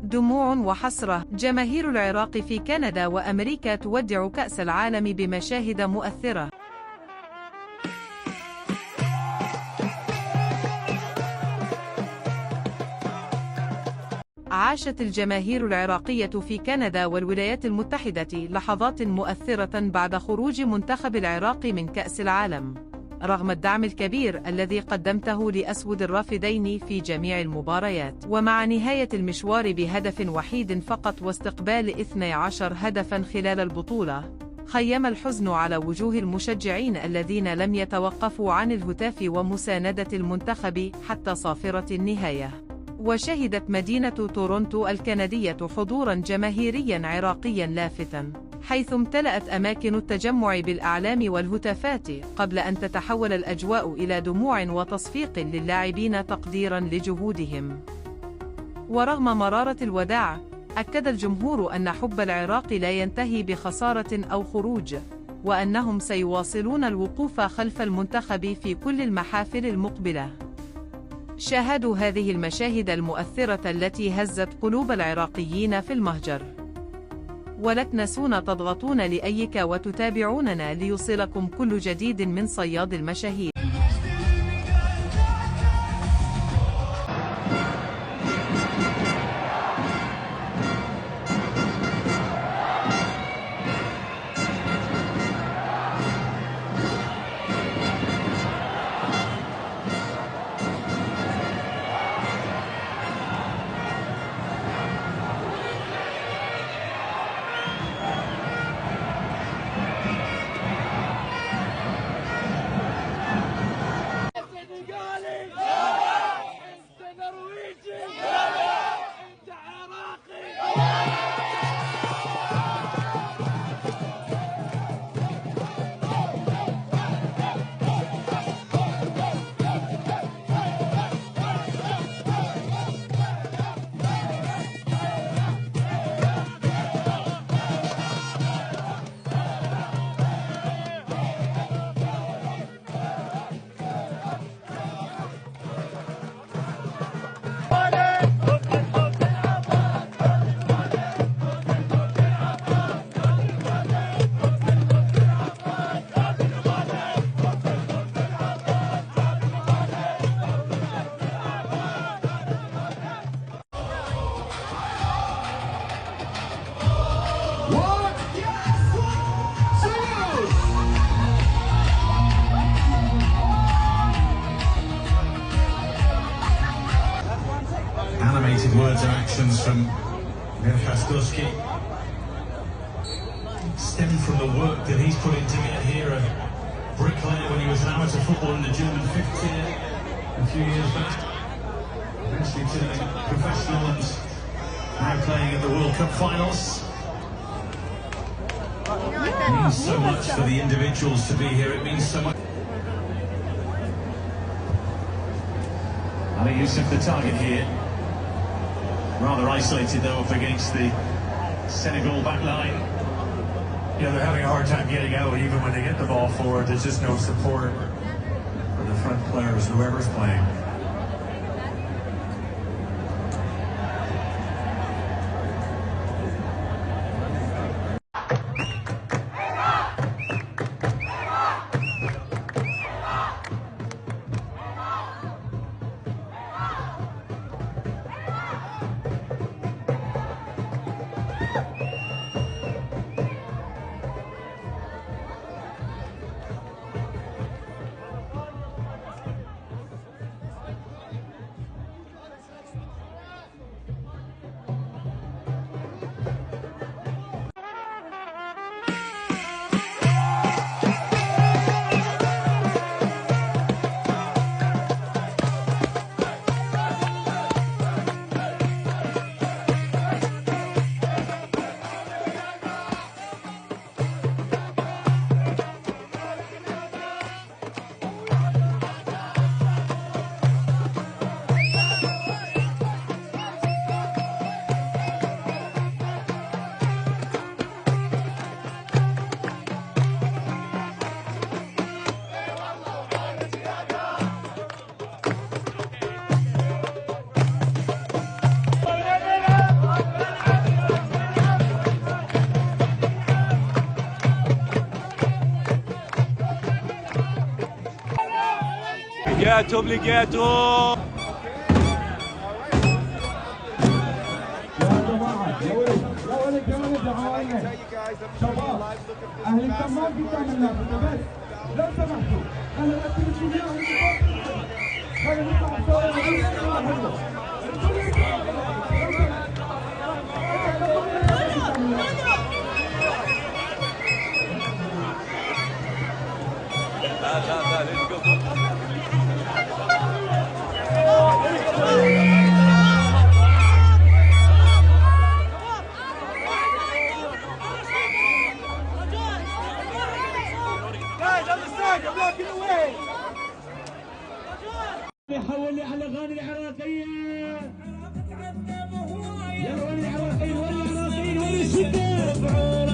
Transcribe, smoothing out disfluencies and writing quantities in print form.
دموع وحسرة. جماهير العراق في كندا وأمريكا تودع كأس العالم بمشاهد مؤثرة. عاشت الجماهير العراقية في كندا والولايات المتحدة لحظات مؤثرة بعد خروج منتخب العراق من كأس العالم، رغم الدعم الكبير الذي قدمته لأسود الرافدين في جميع المباريات. ومع نهاية المشوار بهدف وحيد فقط واستقبال 12 هدفاً خلال البطولة، خيم الحزن على وجوه المشجعين الذين لم يتوقفوا عن الهتاف ومساندة المنتخب حتى صافرة النهاية. وشهدت مدينة تورونتو الكندية حضوراً جماهيرياً عراقياً لافتاً، حيث امتلأت أماكن التجمع بالأعلام والهتافات، قبل أن تتحول الأجواء إلى دموع وتصفيق للاعبين تقديراً لجهودهم. ورغم مرارة الوداع، أكد الجمهور أن حب العراق لا ينتهي بخسارة أو خروج، وأنهم سيواصلون الوقوف خلف المنتخب في كل المحافل المقبلة. شاهدوا هذه المشاهد المؤثرة التي هزت قلوب العراقيين في المهجر. ولا تنسون تضغطون لأيك وتتابعوننا ليوصلكم كل جديد من صياد المشاهير. Animated words and actions from Lev Kastorski stem from the work that he's put in to get here, a bricklayer when he was an amateur footballer in the German fifth tier a few years back, eventually turning professional and now playing in the World Cup finals. It means so much for the individuals to be here, it means so much. Ali Youssef the target here. Rather isolated though up against the Senegal back line. Yeah, they're having a hard time getting out even when they get the ball forward. There's just no support for the front players, whoever's playing. لقيتهم يا جماعه يا ولد دعوا لنا شباب اهل الدمام قدام النافذه بس لو سمحتوا خلينا نبتدي خلينا نطلع بصوره يحول لي على الاغاني العراقيه يا ولي العراقيين ولي العراقيين ولي الشده